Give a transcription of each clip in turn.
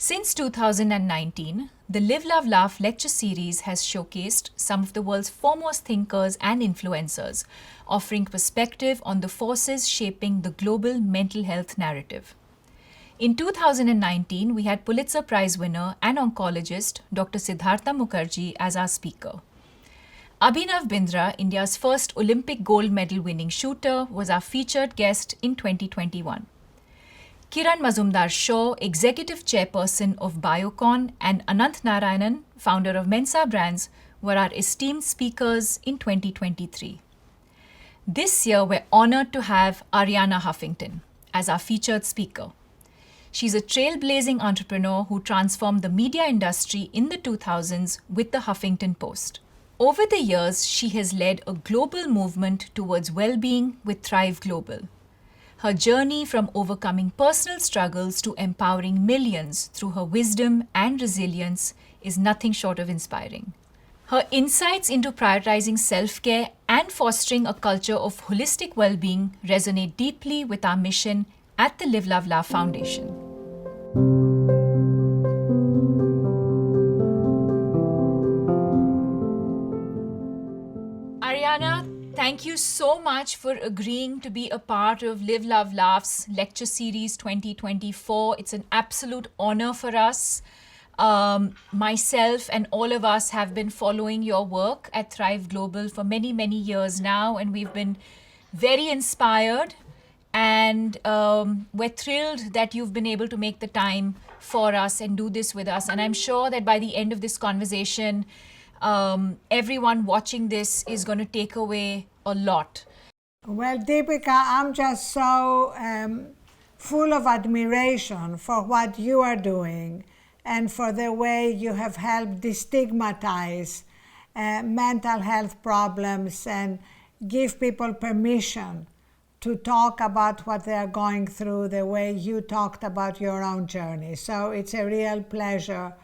Since 2019, the Live, Love, Laugh lecture series has showcased some of the world's foremost thinkers and influencers, offering perspective on the forces shaping the global mental health narrative. In 2019, we had Pulitzer Prize winner and oncologist Dr. Siddhartha Mukherjee as our speaker. Abhinav Bindra, India's first Olympic gold medal winning shooter, was our featured guest in 2021. Kiran Mazumdar-Shaw, Executive Chairperson of Biocon, and Anant Narayanan, founder of Mensa Brands, were our esteemed speakers in 2023. This year, we're honored to have Arianna Huffington as our featured speaker. She's a trailblazing entrepreneur who transformed the media industry in the 2000s with the Huffington Post. Over the years, she has led a global movement towards well-being with Thrive Global. Her journey from overcoming personal struggles to empowering millions through her wisdom and resilience is nothing short of inspiring. Her insights into prioritizing self-care and fostering a culture of holistic well-being resonate deeply with our mission at the Live, Love, Laugh Foundation. Arianna, thank you so much for agreeing to be a part of Live, Love, Laugh's Lecture Series 2024. It's an absolute honor for us. Myself and all of us have been following your work at Thrive Global for many, many years now, and we've been very inspired. And we're thrilled that you've been able to make the time for us and do this with us. And I'm sure that by the end of this conversation, everyone watching this is going to take away a lot. Well, Deepika, I'm just so full of admiration for what you are doing and for the way you have helped destigmatize mental health problems and give people permission to talk about what they are going through the way you talked about your own journey. So it's a real pleasure.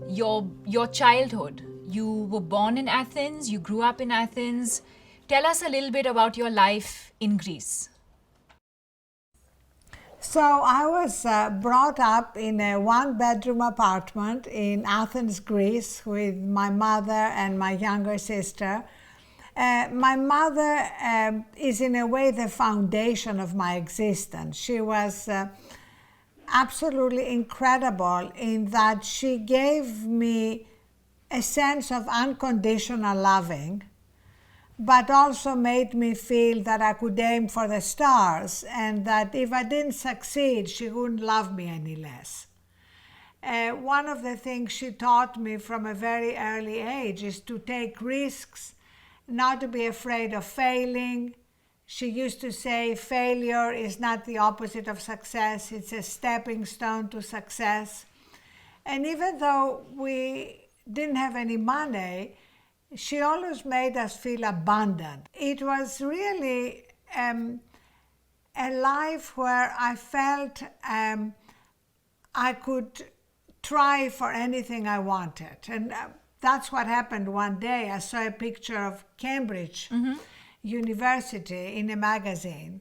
Your childhood. You were born in Athens, you grew up in Athens. Tell us a little bit about your life in Greece. So I was brought up in a one-bedroom apartment in Athens, Greece, with my mother and my younger sister. My mother is in a way the foundation of my existence. She was absolutely incredible in that she gave me a sense of unconditional loving, but also made me feel that I could aim for the stars and that if I didn't succeed, she wouldn't love me any less. One of the things she taught me from a very early age is to take risks, not to be afraid of failing. She used to say failure is not the opposite of success, it's a stepping stone to success. And even though we didn't have any money, she always made us feel abundant. It was really a life where I felt I could try for anything I wanted. And that's what happened one day. I saw a picture of Cambridge University in a magazine.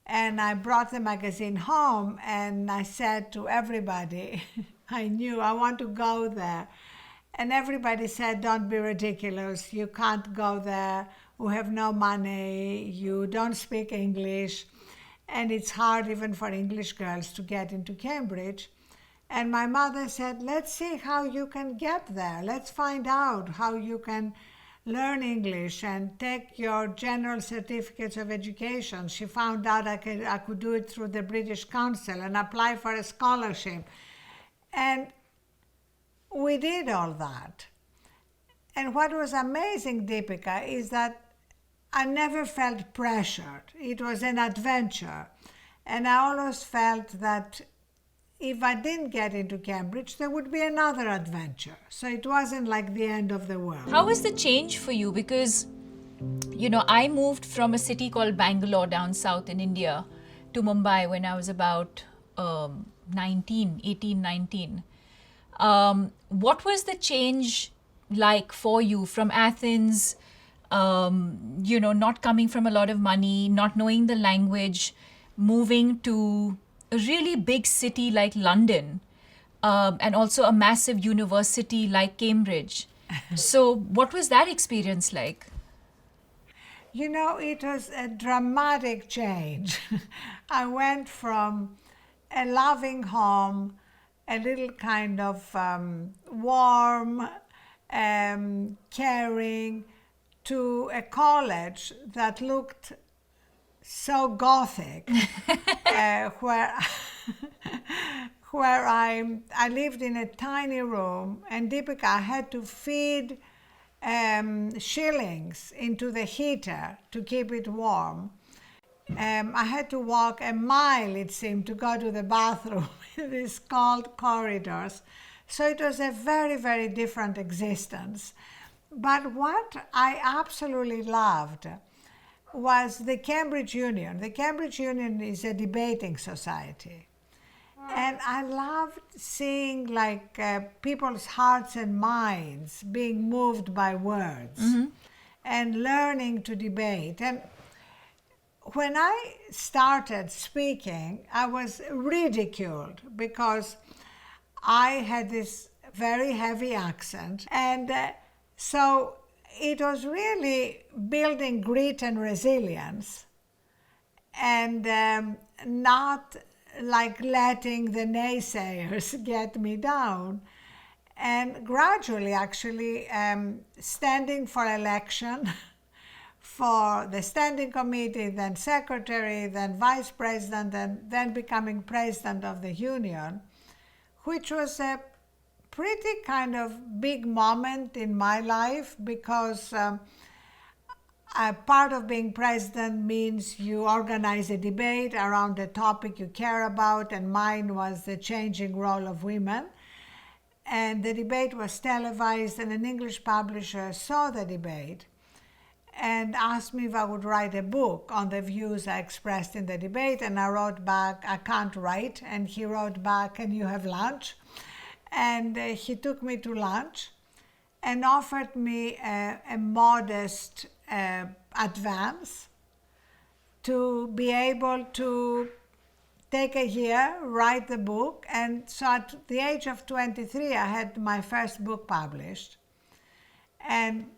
And I brought the magazine home and I said to everybody I knew, I want to go there. And everybody said, don't be ridiculous. You can't go there. We have no money. You don't speak English. And it's hard even for English girls to get into Cambridge. And my mother said, let's see how you can get there. Let's find out how you can learn English and take your general certificates of education. She found out I could do it through the British Council and apply for a scholarship. And we did all that. And what was amazing, Deepika, is that I never felt pressured. It was an adventure. And I always felt that if I didn't get into Cambridge, there would be another adventure. So it wasn't like the end of the world. How was the change for you? Because, you know, I moved from a city called Bangalore down south in India to Mumbai when I was about 19. What was the change like for you from Athens, you know, not coming from a lot of money, not knowing the language, moving to a really big city like London? and also a massive university like Cambridge. So, what was that experience like? You know, it was a dramatic change. I went from a loving home, a little kind of warm, caring, to a college that looked so gothic, where where I lived in a tiny room, and Deepika, I had to feed shillings into the heater to keep it warm. I had to walk a mile, it seemed, to go to the bathroom in these cold corridors. So it was a very, very different existence. But what I absolutely loved was the Cambridge Union. The Cambridge Union is a debating society. And I loved seeing people's hearts and minds being moved by words and learning to debate. And when I started speaking, I was ridiculed because I had this very heavy accent. And so it was really building grit and resilience and not like letting the naysayers get me down. And gradually, actually, standing for election for the standing committee, then secretary, then vice president, and then becoming president of the union, which was a pretty kind of big moment in my life because part of being president means you organize a debate around a topic you care about, and mine was the changing role of women. And the debate was televised, and an English publisher saw the debate and asked me if I would write a book on the views I expressed in the debate. And I wrote back, I can't write. And he wrote back, can you have lunch? And he took me to lunch and offered me a modest advance to be able to take a year, write the book. And so at the age of 23, I had my first book published. And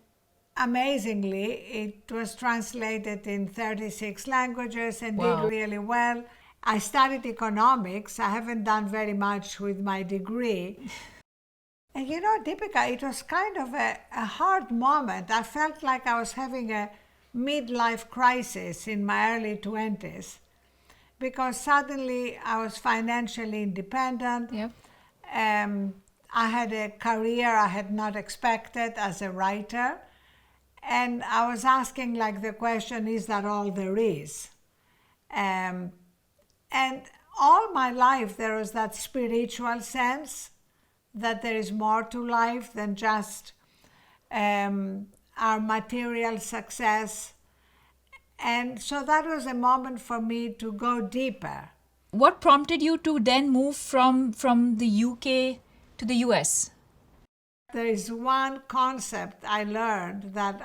amazingly, it was translated in 36 languages and Wow. did really well. I studied economics. I haven't done very much with my degree. And you know, Deepika, it was kind of a hard moment. I felt like I was having a midlife crisis in my early 20s because suddenly I was financially independent. Yep. I had a career I had not expected as a writer. And I was asking the question, is that all there is? And all my life there was that spiritual sense that there is more to life than just our material success. And so that was a moment for me to go deeper. What prompted you to then move from the UK to the US? There is one concept I learned that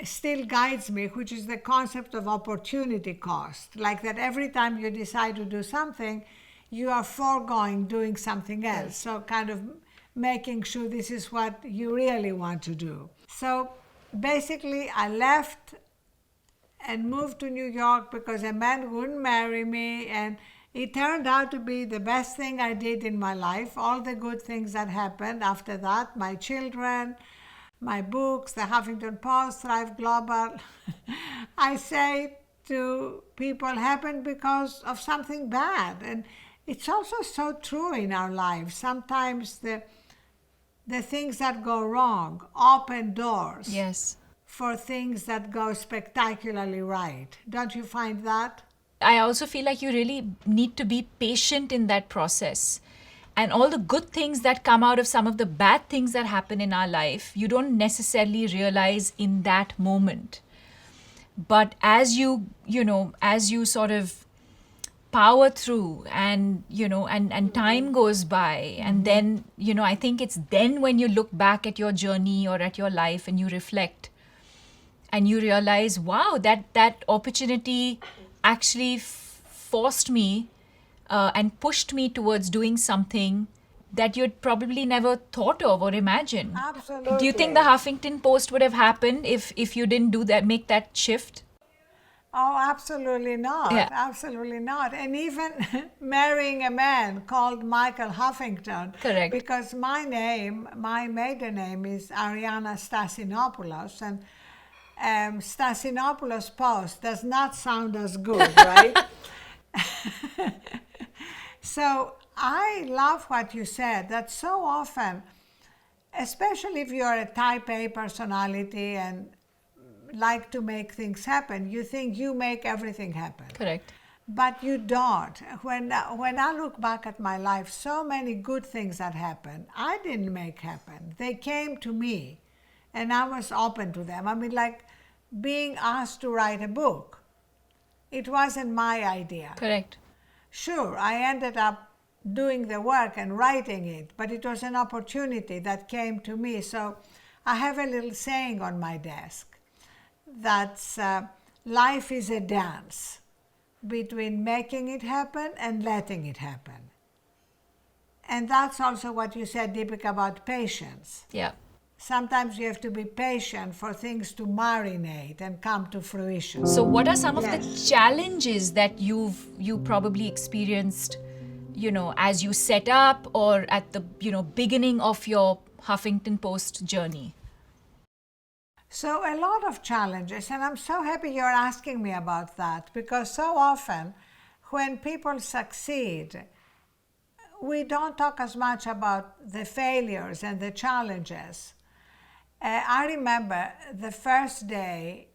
still guides me, which is the concept of opportunity cost. Like that every time you decide to do something, you are foregoing doing something else. So kind of making sure this is what you really want to do. So basically I left and moved to New York because a man wouldn't marry me, and it turned out to be the best thing I did in my life. All the good things that happened after that, my children, my books, the Huffington Post, Thrive Global, I say to people, happened because of something bad. And it's also so true in our lives. Sometimes the things that go wrong open doors. Yes. For things that go spectacularly right. Don't you find that? I also feel like you really need to be patient in that process. And all the good things that come out of some of the bad things that happen in our life, you don't necessarily realize in that moment. But as you sort of power through and, and time goes by, and then, I think it's then when you look back at your journey or at your life and you reflect and you realize, wow, that opportunity actually forced me and pushed me towards doing something that you'd probably never thought of or imagined. Absolutely. Do you think the Huffington Post would have happened if you didn't do that, make that shift? Oh, absolutely not. Yeah. Absolutely not. And even marrying a man called Michael Huffington. Correct. Because my maiden name is Arianna Stasinopoulos, and Stasinopoulos Post does not sound as good, right? So I love what you said, that so often, especially if you're a type A personality and like to make things happen, you think you make everything happen. Correct. But you don't. When I look back at my life, so many good things that happened, I didn't make happen. They came to me, and I was open to them. I mean, like being asked to write a book. It wasn't my idea. Correct. Sure, I ended up doing the work and writing it, but it was an opportunity that came to me. So I have a little saying on my desk that's life is a dance between making it happen and letting it happen. And that's also what you said, Deepika, about patience. Yeah. Sometimes you have to be patient for things to marinate and come to fruition. So what are some of the Yes. challenges that you probably experienced, as you set up or at the, beginning of your Huffington Post journey? So a lot of challenges, and I'm so happy you're asking me about that, because so often when people succeed, we don't talk as much about the failures and the challenges. I remember the first day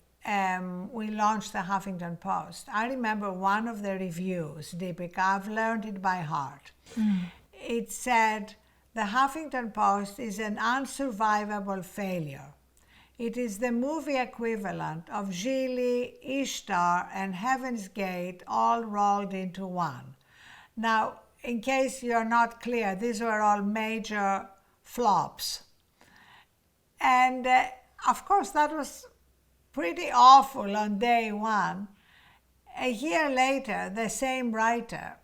we launched the Huffington Post. I remember one of the reviews, Deepika, I've learned it by heart. It said, "The Huffington Post is an unsurvivable failure. It is the movie equivalent of Gigli, Ishtar, and Heaven's Gate all rolled into one." Now, in case you're not clear, these were all major flops. And of course, that was pretty awful on day one. A year later, the same writer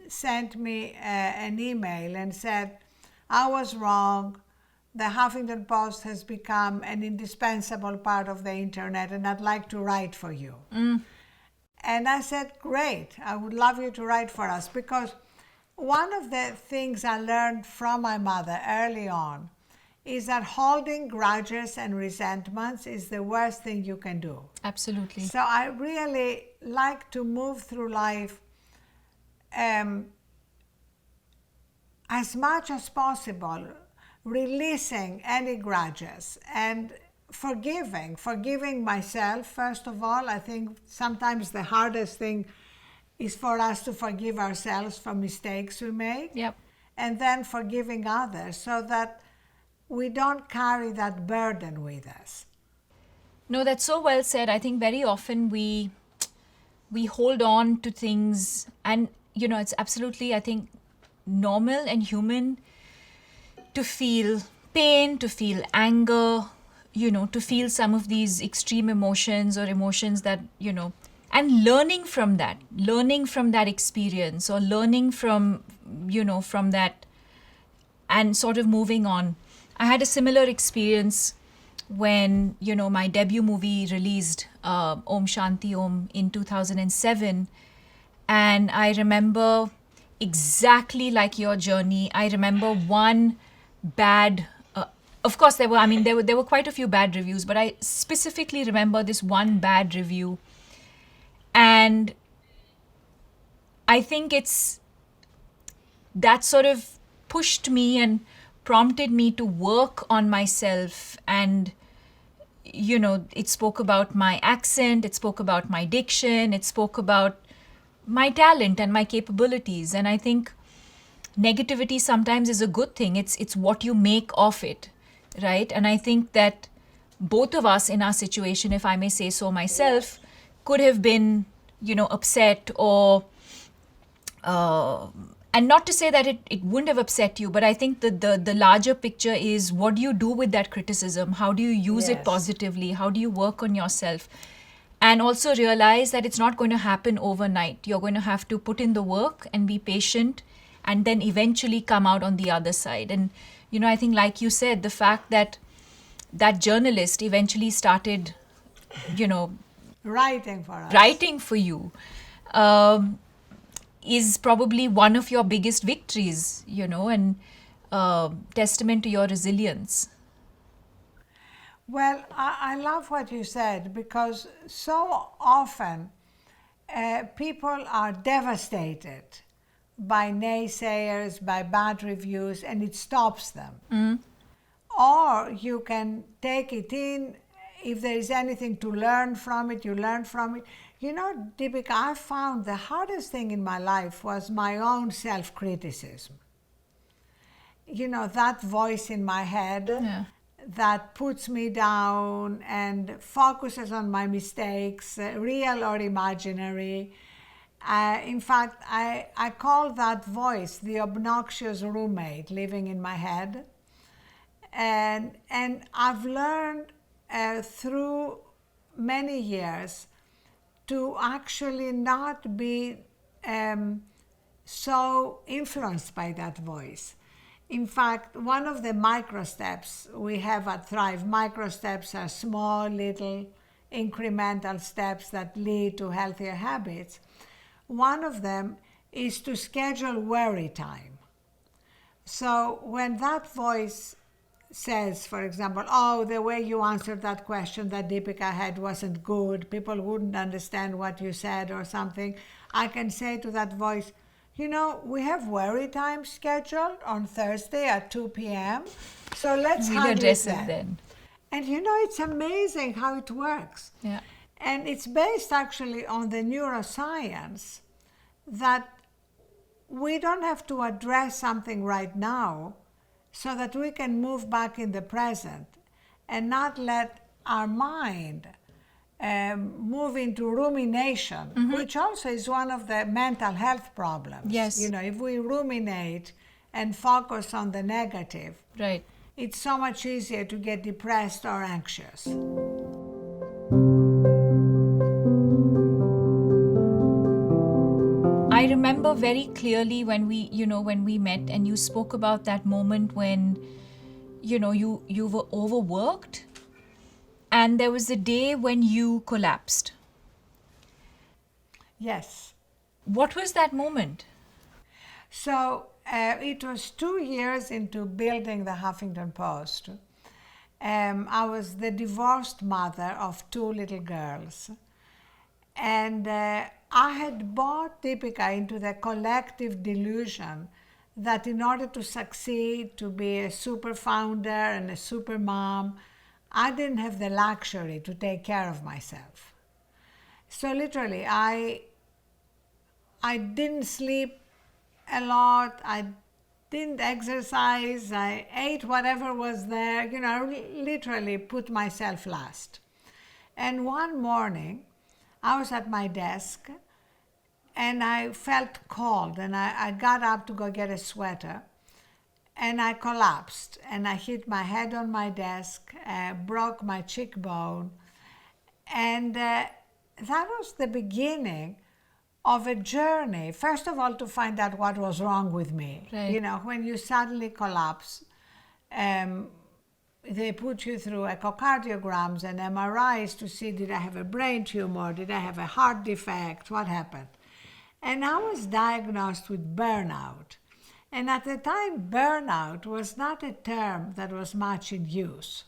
sent me an email and said, "I was wrong. The Huffington Post has become an indispensable part of the internet, and I'd like to write for you." And I said, "Great, I would love you to write for us," because one of the things I learned from my mother early on is that holding grudges and resentments is the worst thing you can do. Absolutely. So I really like to move through life as much as possible, releasing any grudges and forgiving myself, first of all. I think sometimes the hardest thing is for us to forgive ourselves for mistakes we make. Yep. And then forgiving others so that we don't carry that burden with us. No, that's so well said. I think very often we hold on to things, and it's absolutely, I think, normal and human to feel pain, to feel anger, to feel some of these extreme emotions or emotions that, and learning from that experience, or learning from that and sort of moving on. I had a similar experience when, my debut movie released, Om Shanti Om, in 2007. And I remember exactly like your journey. I remember one bad, of course there were quite a few bad reviews, but I specifically remember this one bad review. And I think that sort of pushed me and prompted me to work on myself. And it spoke about my accent, it spoke about my diction, it spoke about my talent and my capabilities. And I think negativity sometimes is a good thing. It's what you make of it, right? And I think that both of us in our situation, if I may say so myself, could have been, upset or and not to say that it wouldn't have upset you, but I think the larger picture is, what do you do with that criticism? How do you use it Yes. positively? How do you work on yourself? And also realize that it's not going to happen overnight. You're going to have to put in the work and be patient and then eventually come out on the other side. And, I think, like you said, the fact that that journalist eventually started, Writing for us. writing for you is probably one of your biggest victories, and testament to your resilience. Well, I love what you said, because so often people are devastated by naysayers, by bad reviews, and it stops them. Or you can take it in. If there is anything to learn from it, you learn from it. Deepika, I found the hardest thing in my life was my own self-criticism. That voice in my head. Yeah. That puts me down and focuses on my mistakes, real or imaginary. In fact, I call that voice the obnoxious roommate living in my head. And I've learned through many years to actually not be so influenced by that voice. In fact, one of the micro steps we have at Thrive, micro steps are small, little, incremental steps that lead to healthier habits. One of them is to schedule worry time. So when that voice says, for example, oh, the way you answered that question that Deepika had wasn't good, people wouldn't understand what you said or something, I can say to that voice, we have worry time scheduled on Thursday at 2 p.m. So let's handle it then. And it's amazing how it works. Yeah. And it's based actually on the neuroscience that we don't have to address something right now so that we can move back in the present and not let our mind move into rumination, which also is one of the mental health problems. Yes. If we ruminate and focus on the negative, Right. it's so much easier to get depressed or anxious. I remember very clearly when we met and you spoke about that moment when, you were overworked. And there was a day when you collapsed. Yes. What was that moment? So it was 2 years into building the Huffington Post. I was the divorced mother of 2 little girls. And I had bought Deepika into the collective delusion that in order to succeed, to be a super founder and a super mom, I didn't have the luxury to take care of myself. So literally, I didn't sleep a lot, I didn't exercise, I ate whatever was there, I literally put myself last. And one morning, I was at my desk and I felt cold and I got up to go get a sweater. And I collapsed and I hit my head on my desk, broke my cheekbone. And that was the beginning of a journey. First of all, to find out what was wrong with me. Right. When you suddenly collapse, they put you through echocardiograms and MRIs to see, did I have a brain tumor? Did I have a heart defect? What happened? And I was diagnosed with burnout. And at the time, burnout was not a term that was much in use.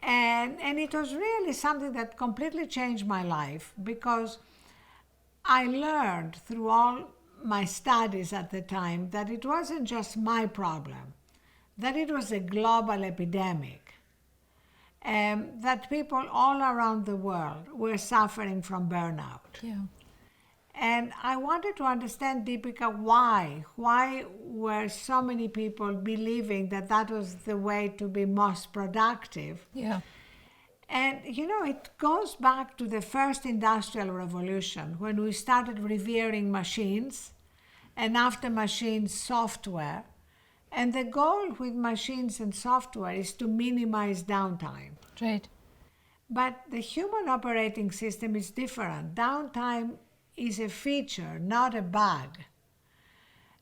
And it was really something that completely changed my life, because I learned through all my studies at the time that it wasn't just my problem, that it was a global epidemic, that people all around the world were suffering from burnout. Yeah. And I wanted to understand, Deepika, why? Why were so many people believing that that was the way to be most productive? Yeah. And, it goes back to the first industrial revolution, when we started revering machines, and after machines, software. And the goal with machines and software is to minimize downtime. Right. But the human operating system is different. Downtime is a feature, not a bug.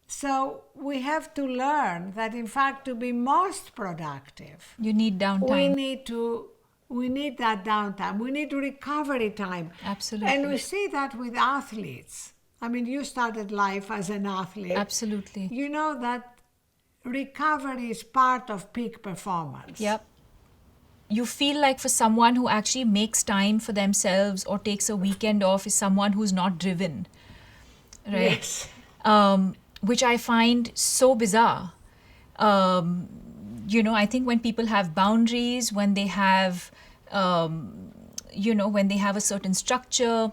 So we have to learn that, in fact, to be most productive, You need downtime. we need that downtime. We need recovery time. Absolutely. And we see that with athletes. I mean, you started life as an athlete. Absolutely. You know that recovery is part of peak performance. Yep. You feel like for someone who actually makes time for themselves or takes a weekend off is someone who's not driven, right? Yes. Which I find so bizarre. I think when people have boundaries, when they have, when they have a certain structure,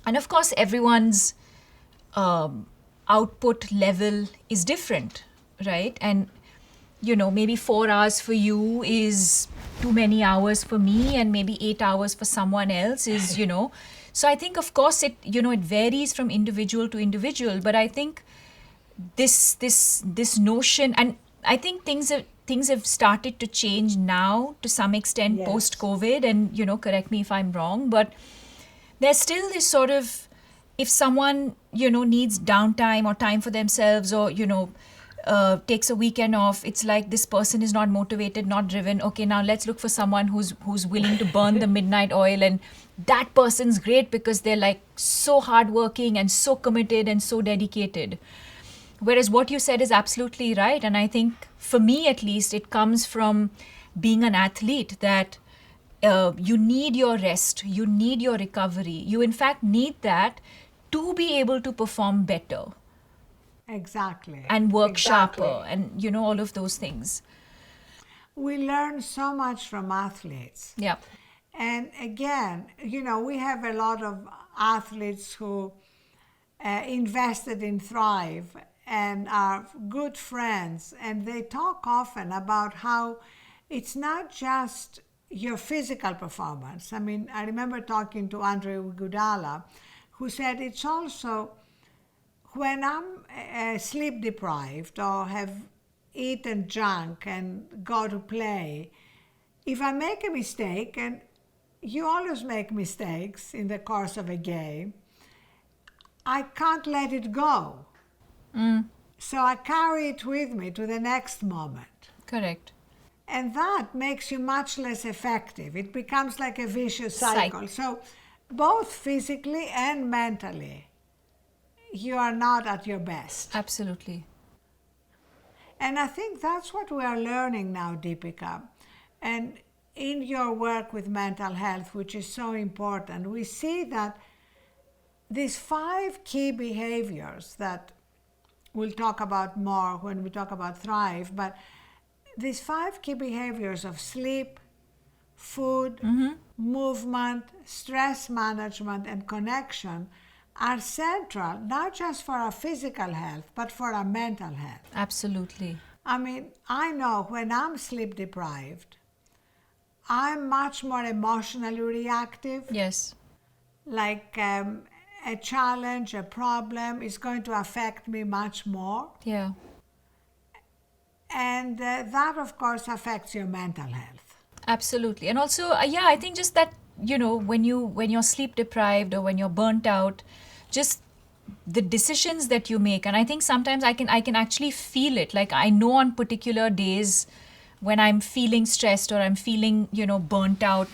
and of course everyone's output level is different, right? And maybe 4 hours for you is too many hours for me, and maybe 8 hours for someone else is, So I think, of course, it varies from individual to individual. But I think this notion, and I think things have started to change now to some extent. Yes. Post-COVID, and correct me if I'm wrong, but there's still this sort of, if someone needs downtime or time for themselves, or takes a weekend off, it's like this person is not motivated, not driven. Okay, now let's look for someone who's willing to burn the midnight oil, and that person's great because they're like so hardworking and so committed and so dedicated. Whereas what you said is absolutely right, and I think for me at least it comes from being an athlete, that you need your rest, you need your recovery, you in fact need that to be able to perform better. Exactly. And work Exactly. sharper, and all of those things. We learn so much from athletes. Yeah. And again, we have a lot of athletes who invested in Thrive and are good friends, and they talk often about how it's not just your physical performance. I mean, I remember talking to Andre Iguodala, who said it's also when I'm sleep deprived or have eaten junk and go to play, if I make a mistake, and you always make mistakes in the course of a game, I can't let it go. So I carry it with me to the next moment. Correct. And that makes you much less effective. It becomes like a vicious cycle. So both physically and mentally, you are not at your best. Absolutely. And I think that's what we are learning now, Deepika. And in your work with mental health, which is so important, we see that these 5 key behaviors that we'll talk about more when we talk about Thrive, but these 5 key behaviors of sleep, food, movement, stress management, and connection are central, not just for our physical health, but for our mental health. Absolutely. I mean, I know when I'm sleep deprived, I'm much more emotionally reactive. Yes. Like a challenge, a problem is going to affect me much more. Yeah. And that, of course, affects your mental health. Absolutely. And also, I think just that, when you're sleep deprived or when you're burnt out, just the decisions that you make. And I think sometimes I can actually feel it. Like I know on particular days when I'm feeling stressed or I'm feeling, burnt out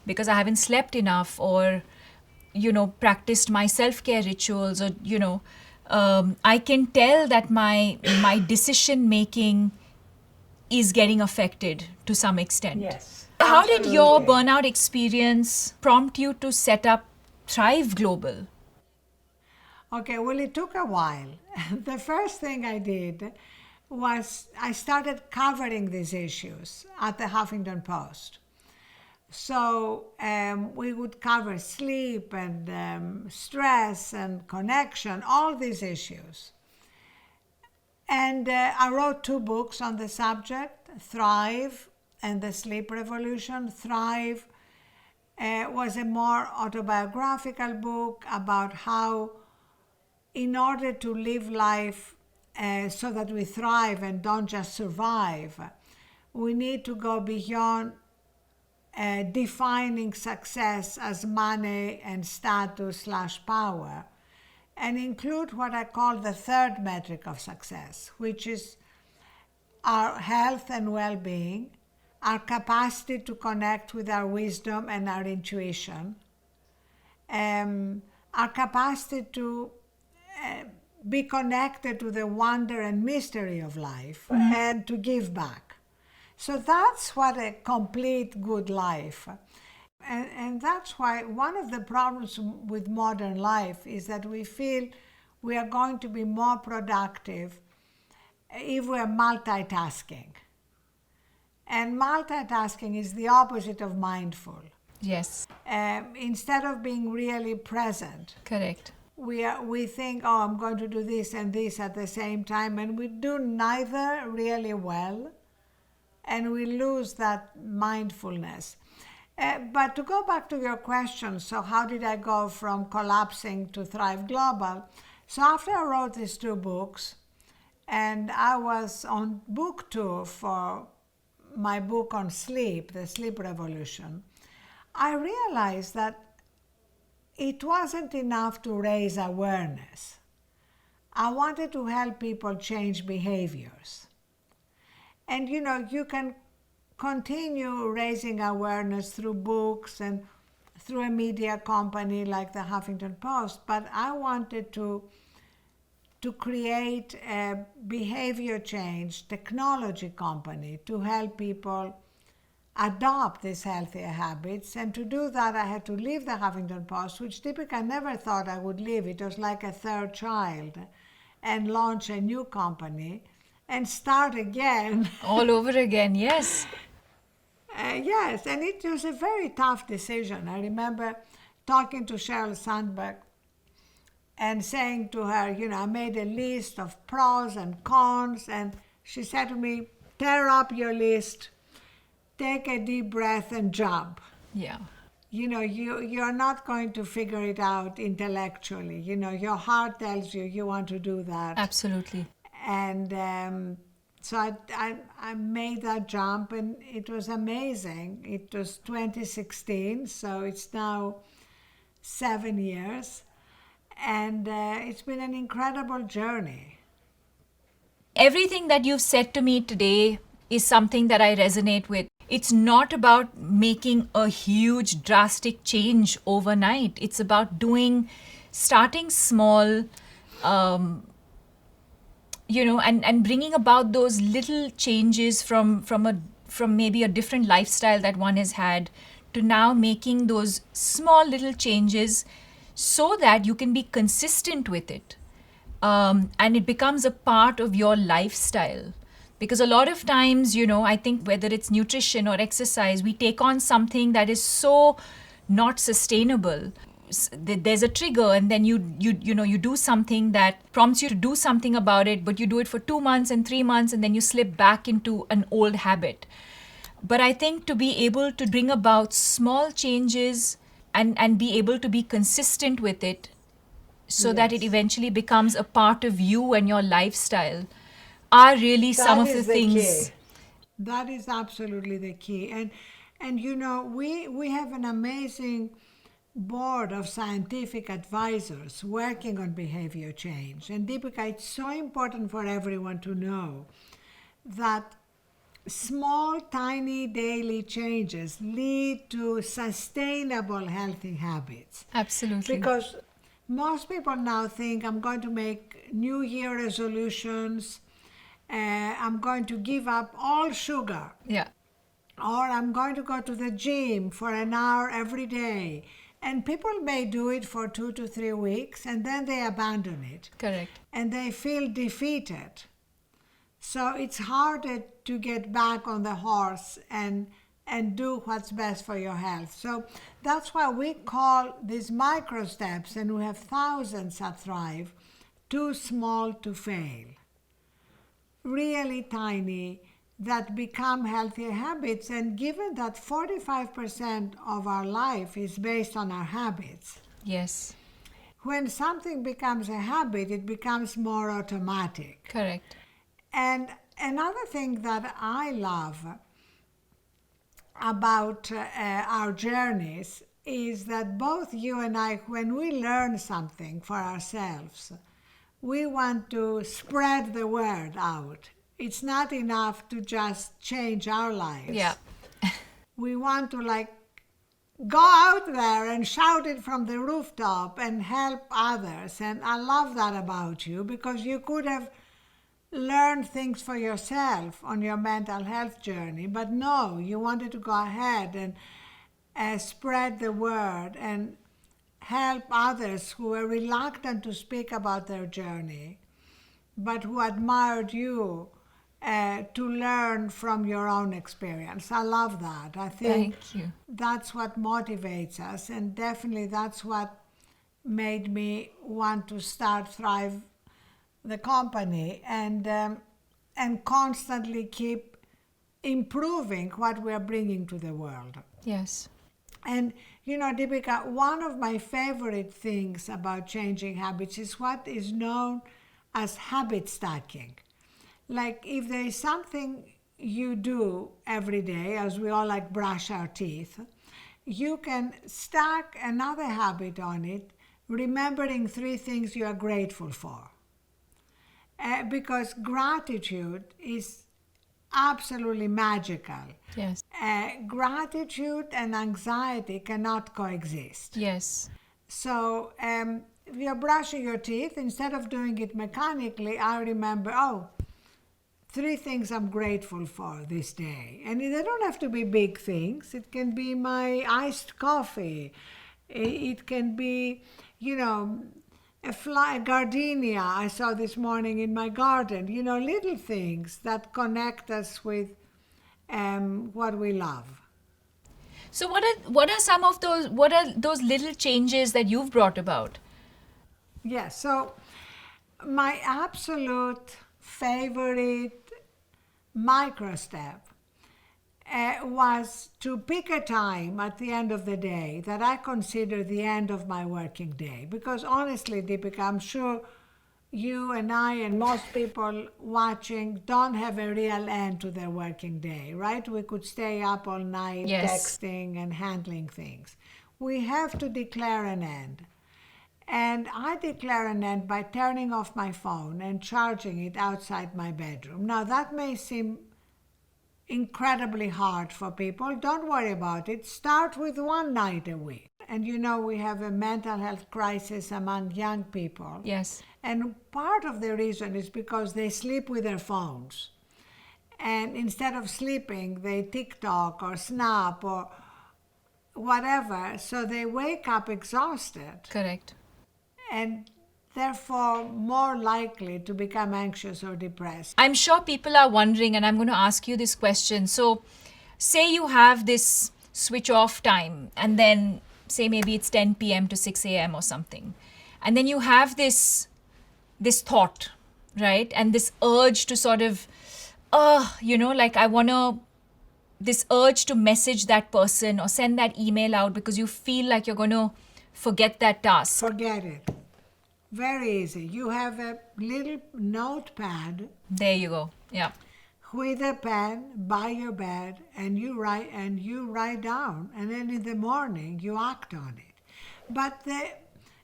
because I haven't slept enough or, practiced my self-care rituals, or, I can tell that my decision making is getting affected to some extent. Yes. How did your burnout experience prompt you to set up Thrive Global? Okay, well, it took a while. The first thing I did was I started covering these issues at the Huffington Post. So we would cover sleep and stress and connection, all these issues. And I wrote 2 books on the subject, Thrive and the Sleep Revolution. Thrive was a more autobiographical book about how, in order to live life so that we thrive and don't just survive, we need to go beyond defining success as money and status/power, and include what I call the third metric of success, which is our health and well-being, our capacity to connect with our wisdom and our intuition, our capacity to be connected to the wonder and mystery of life, and to give back. So that's what a complete good life. And that's why one of the problems with modern life is that we feel we are going to be more productive if we're multitasking. And multitasking is the opposite of mindful. Yes. Instead of being really present, Correct. we think, oh, I'm going to do this and this at the same time, and we do neither really well, and we lose that mindfulness. But to go back to your question, so how did I go from collapsing to Thrive Global? So after I wrote these 2 books, and I was on book tour for my book on sleep, The Sleep Revolution, I realized that it wasn't enough to raise awareness. I wanted to help people change behaviors. And you can continue raising awareness through books and through a media company like the Huffington Post, but I wanted to create a behavior change technology company to help people adopt these healthier habits. And to do that, I had to leave the Huffington Post, which Deepika never thought I would leave. It was like a third child, and launch a new company and start again. All over again, yes. Yes, and it was a very tough decision. I remember talking to Sheryl Sandberg and saying to her, I made a list of pros and cons, and she said to me, tear up your list, take a deep breath and jump. Yeah. You're not going to figure it out intellectually. Your heart tells you you want to do that. Absolutely. And so I made that jump, and it was amazing. It was 2016, so it's now 7 years. And it's been an incredible journey. Everything that you've said to me today is something that I resonate with. It's not about making a huge drastic change overnight. It's about starting small, and bringing about those little changes from maybe a different lifestyle that one has had, to now making those small little changes so that you can be consistent with it. And it becomes a part of your lifestyle. Because a lot of times, I think whether it's nutrition or exercise, we take on something that is so not sustainable. There's a trigger, and then you do something that prompts you to do something about it, but you do it for 2 months and 3 months, and then you slip back into an old habit. But I think to be able to bring about small changes and be able to be consistent with it, so that it eventually becomes a part of you and your lifestyle, are really some of the things. Key. That is absolutely the key. And we have an amazing board of scientific advisors working on behavior change. And Deepika, it's so important for everyone to know that small, tiny daily changes lead to sustainable, healthy habits. Absolutely. Because most people now think, I'm going to make New Year resolutions, I'm going to give up all sugar. Yeah. Or I'm going to go to the gym for an hour every day. And people may do it for 2 to 3 weeks, and then they abandon it. Correct. And they feel defeated. So it's harder to get back on the horse and do what's best for your health. So that's why we call these micro steps, and we have thousands at Thrive, too small to fail. Really tiny, that become healthier habits. And given that 45% of our life is based on our habits, yes, when something becomes a habit, it becomes more automatic. correct. And another thing that I love about our journeys is that both you and I, when we learn something for ourselves, we want to spread the word out. It's not enough to just change our lives. Yeah. We want to go out there and shout it from the rooftop and help others. And I love that about you, because you could have learned things for yourself on your mental health journey, but no, you wanted to go ahead and spread the word and help others who were reluctant to speak about their journey, but who admired you, to learn from your own experience. I love that. I think Thank you. that's what motivates us, and definitely that's what made me want to start Thrive, the company, and constantly keep improving what we're bringing to the world. Yes. And Deepika, one of my favorite things about changing habits is what is known as habit stacking. Like, if there is something you do every day, as we all brush our teeth, you can stack another habit on it, remembering 3 things you are grateful for. Because gratitude is absolutely magical. Yes. Gratitude and anxiety cannot coexist. Yes. So if you're brushing your teeth, instead of doing it mechanically, I remember, 3 things I'm grateful for this day. And they don't have to be big things. It can be my iced coffee. It can be, a gardenia I saw this morning in my garden. Little things that connect us with what we love. So what are some of those little changes that you've brought about? Yes, so my absolute favorite micro step was to pick a time at the end of the day that I consider the end of my working day. Because honestly, Deepika, I'm sure you and I and most people watching don't have a real end to their working day, right? We could stay up all night texting and handling things. We have to declare an end. And I declare an end by turning off my phone and charging it outside my bedroom. Now, that may seem incredibly hard for people. Don't worry about it. Start with 1 night a week. And we have a mental health crisis among young people. Yes. And part of the reason is because they sleep with their phones. And instead of sleeping, they TikTok or Snap or whatever. So they wake up exhausted. Correct. And therefore more likely to become anxious or depressed. I'm sure people are wondering, and I'm going to ask you this question. So, say you have this switch off time, and then say maybe it's 10 p.m. to 6 a.m. or something. And then you have this thought, right? And this urge to sort of, this urge to message that person or send that email out because you feel like you're going to forget that task. Forget it. Very easy. You have a little notepad. There you go. Yeah. With a pen by your bed, and you write down, and then in the morning you act on it. But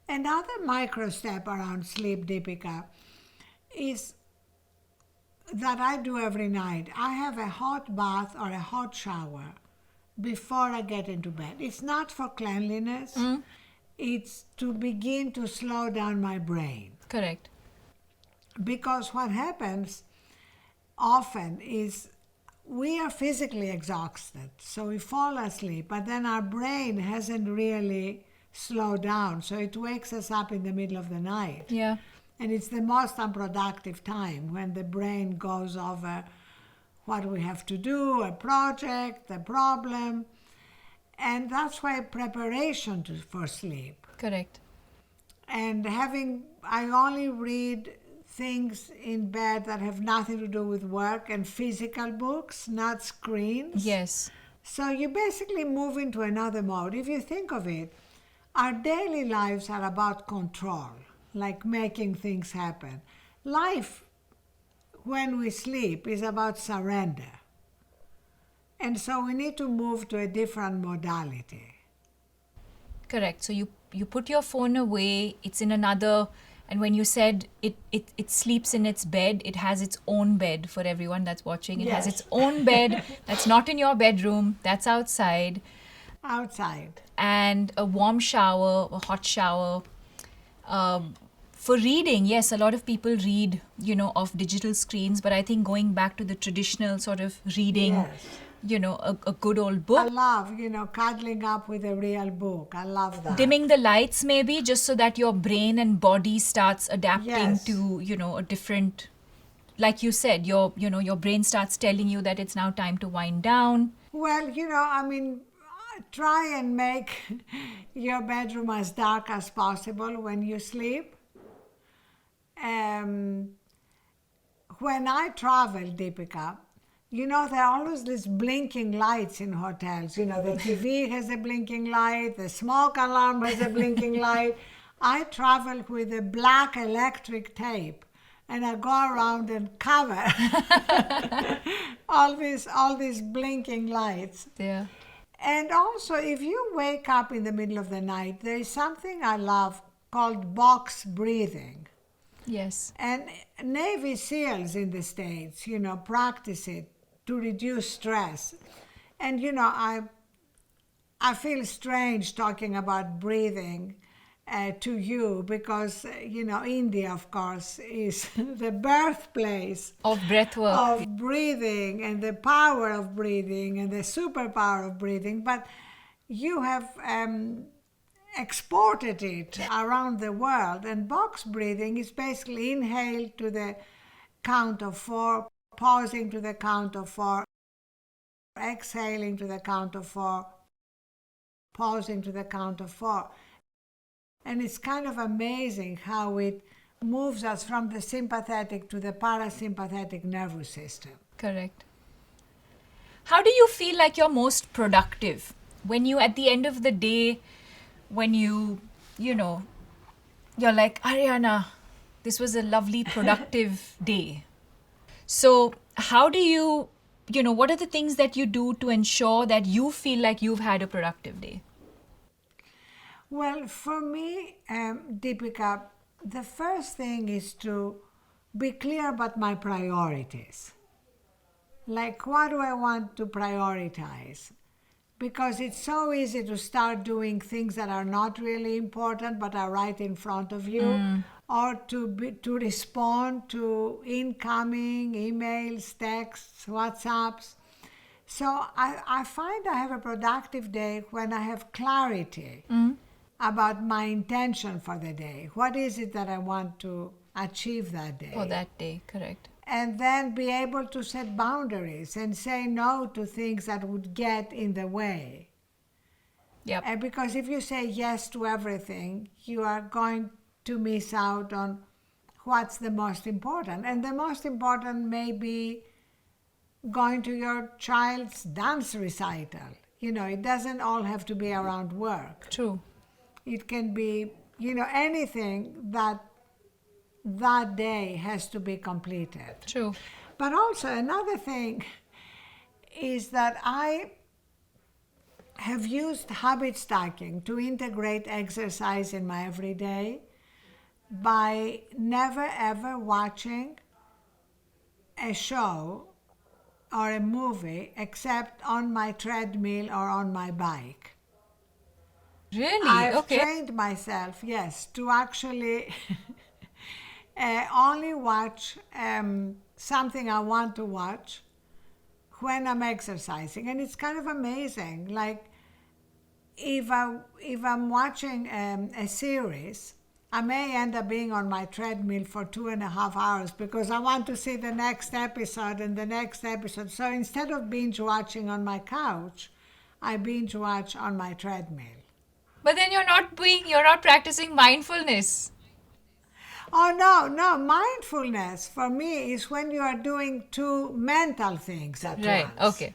another micro step around sleep, Deepika, is that I do every night. I have a hot bath or a hot shower before I get into bed. It's not for cleanliness. It's to begin to slow down my brain. Correct. Because what happens often is we are physically exhausted, so we fall asleep, but then our brain hasn't really slowed down, so it wakes us up in the middle of the night. Yeah. And it's the most unproductive time when the brain goes over what we have to do, a project, the problem. And that's why preparation for sleep. Correct. And I only read things in bed that have nothing to do with work and physical books, not screens. Yes. So you basically move into another mode. If you think of it, our daily lives are about control, like making things happen. Life, when we sleep, is about surrender. And so we need to move to a different modality. Correct. So you put your phone away, it's in another, and when you said it sleeps in its bed, it has its own bed for everyone that's watching. It has Yes. its own bed that's not in your bedroom, that's outside. Outside. And a warm shower, a hot shower. For reading, yes, a lot of people read, off digital screens, but I think going back to the traditional sort of reading, Yes. A good old I book. love, cuddling up with a real book. I love that. Dimming the lights maybe, just so that your brain and body starts adapting Yes. to, a different, like you said, your brain starts telling you that it's now time to wind down. Well, try and make your bedroom as dark as possible when you sleep. When I travel, Deepika, there are always these blinking lights in hotels. The TV has a blinking light, the smoke alarm has a blinking light. I travel with a black electric tape, and I go around and cover all these blinking lights. Yeah. And also, if you wake up in the middle of the night, there is something I love called box breathing. Yes. And Navy SEALs in the States, practice it to reduce stress. And, I feel strange talking about breathing to you because, India, of course, is the birthplace Of breathwork. of breathing and the power of breathing and the superpower of breathing. But you have exported it around the world, and box breathing is basically inhale to the count of 4, pausing to the count of 4, exhaling to the count of 4, pausing to the count of 4. And it's kind of amazing how it moves us from the sympathetic to the parasympathetic nervous system. Correct. How do you feel like you're most productive? When you, at the end of the day, when you're like, Arianna, this was a lovely, productive day. So how do you, what are the things that you do to ensure that you feel like you've had a productive day? Well, for me, Deepika, the first thing is to be clear about my priorities. Like, what do I want to prioritize? Because it's so easy to start doing things that are not really important but are right in front of you, or to respond to incoming emails, texts, WhatsApps. So I find I have a productive day when I have clarity about my intention for the day. What is it that I want to achieve that day? For that day, correct. And then be able to set boundaries and say no to things that would get in the way. Yep. And because if you say yes to everything, you are going to miss out on what's the most important. And the most important may be going to your child's dance recital. It doesn't all have to be around work. True. It can be, anything that day has to be completed. True. But also another thing is that I have used habit stacking to integrate exercise in my everyday by never ever watching a show or a movie except on my treadmill or on my bike. Really? I've Okay. trained myself, yes, to actually only watch something I want to watch when I'm exercising. And it's kind of amazing. Like, if I'm watching a series, I may end up being on my treadmill for 2.5 hours because I want to see the next episode and the next episode. So instead of binge watching on my couch, I binge watch on my treadmill. But then you're not practicing mindfulness. Oh, no. Mindfulness for me is when you are doing two mental things at Right. once. Okay.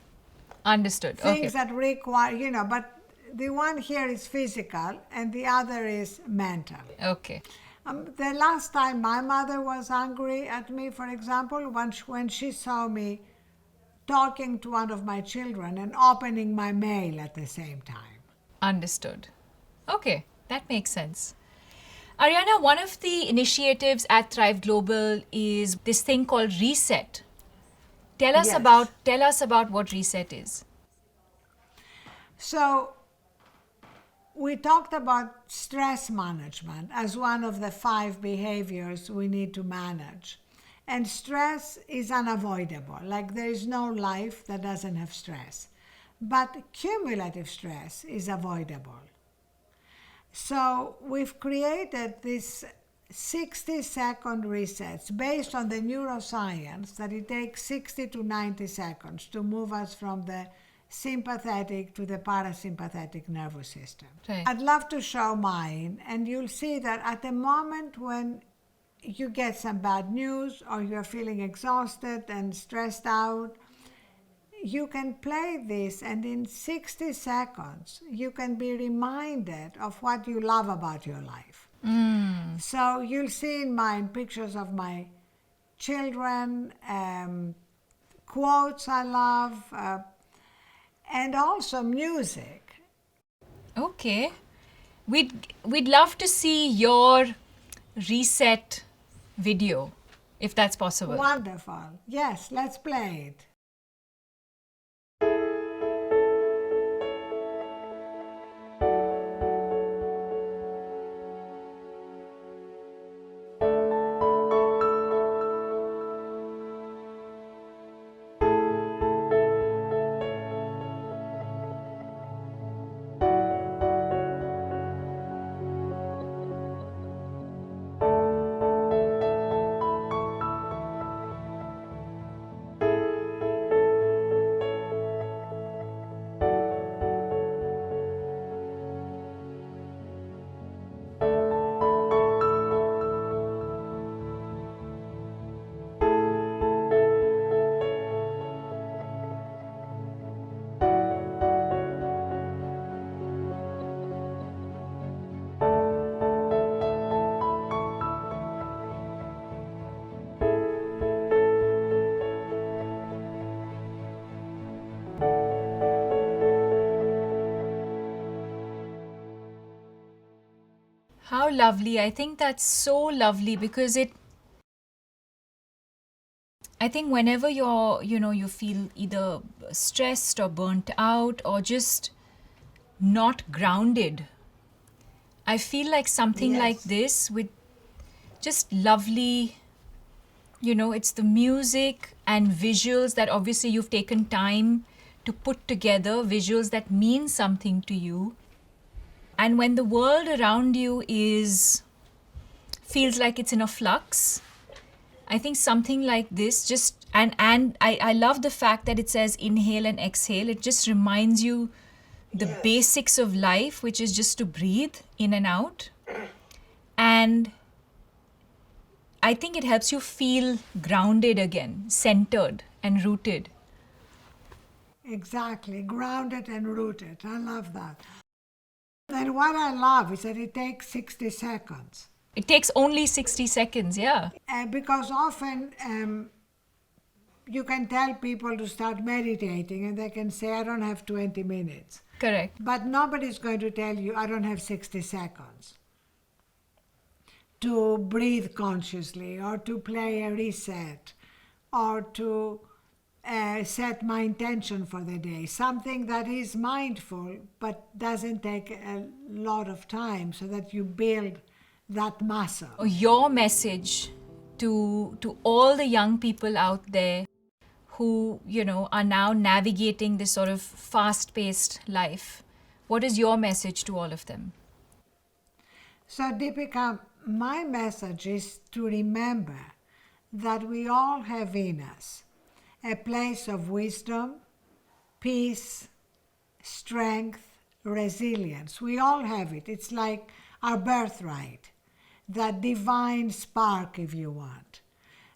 Understood. Things Okay. that require, but the one here is physical and the other is mental. Okay. The last time my mother was angry at me, for example, when she saw me talking to one of my children and opening my mail at the same time. Understood. Okay, that makes sense. Arianna, one of the initiatives at Thrive Global is this thing called Reset. Tell us about what Reset is. So we talked about stress management as one of the 5 behaviors we need to manage. And stress is unavoidable. Like, there is no life that doesn't have stress. But cumulative stress is avoidable. So we've created this 60-second resets based on the neuroscience that it takes 60 to 90 seconds to move us from the sympathetic to the parasympathetic nervous system. Right. I'd love to show mine, and you'll see that at the moment when you get some bad news or you're feeling exhausted and stressed out, you can play this, and in 60 seconds, you can be reminded of what you love about your life. So you'll see in mine pictures of my children, quotes I love, and also music. Okay. We'd love to see your Reset video, if that's possible. Wonderful. Yes, let's play it. How lovely. I think that's so lovely because I think whenever you feel either stressed or burnt out or just not grounded, I feel like something like this with just lovely, it's the music and visuals that obviously you've taken time to put together, visuals that mean something to you. And when the world around you feels like it's in a flux, I think something like this just, and I love the fact that it says inhale and exhale. It just reminds you the basics of life, which is just to breathe in and out. And I think it helps you feel grounded again, centered and rooted. Exactly, grounded and rooted. I love that. And what I love is that it takes 60 seconds. It takes only 60 seconds, yeah. Because often you can tell people to start meditating and they can say, I don't have 20 minutes. Correct. But nobody's going to tell you, I don't have 60 seconds to breathe consciously or to play a reset or to set my intention for the day. Something that is mindful but doesn't take a lot of time so that you build that muscle. Your message to all the young people out there who, are now navigating this sort of fast-paced life. What is your message to all of them? So, Deepika, my message is to remember that we all have in us a place of wisdom, peace, strength, resilience. We all have it. It's like our birthright, that divine spark, if you want.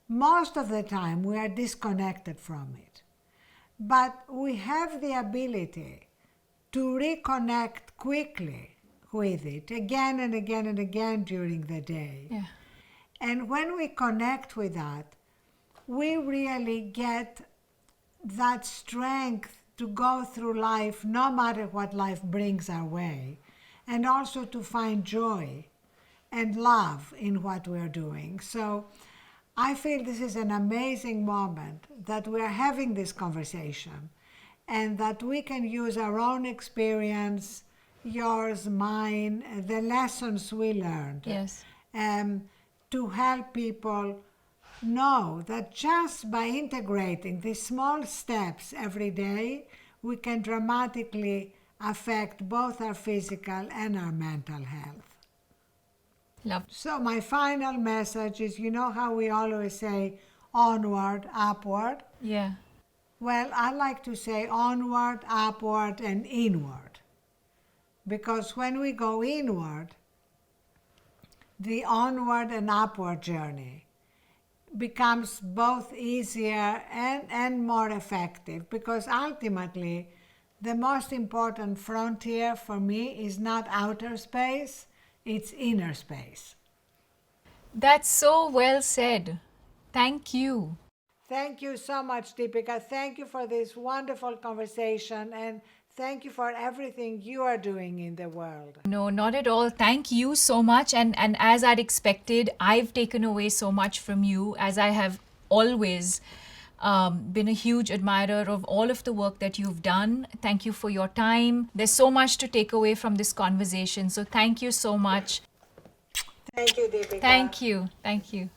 Most of the time, we are disconnected from it. But we have the ability to reconnect quickly with it again and again and again during the day. Yeah. And when we connect with that, we really get that strength to go through life no matter what life brings our way, and also to find joy and love in what we're doing. So I feel this is an amazing moment that we're having this conversation, and that we can use our own experience, yours, mine, the lessons we learned, Yes. to help people know that just by integrating these small steps every day, we can dramatically affect both our physical and our mental health. Love. So my final message is, you know how we always say onward, upward? Yeah. Well, I like to say onward, upward, and inward. Because when we go inward, the onward and upward journey becomes both easier and more effective, because ultimately the most important frontier for me is not outer space, it's inner space. That's so well said. Thank you. Thank you so much, Deepika. Thank you for this wonderful conversation, and thank you for everything you are doing in the world. No, not at all. Thank you so much. And as I'd expected, I've taken away so much from you, as I have always been a huge admirer of all of the work that you've done. Thank you for your time. There's so much to take away from this conversation. So thank you so much. Thank you, Deepika. Thank you. Thank you.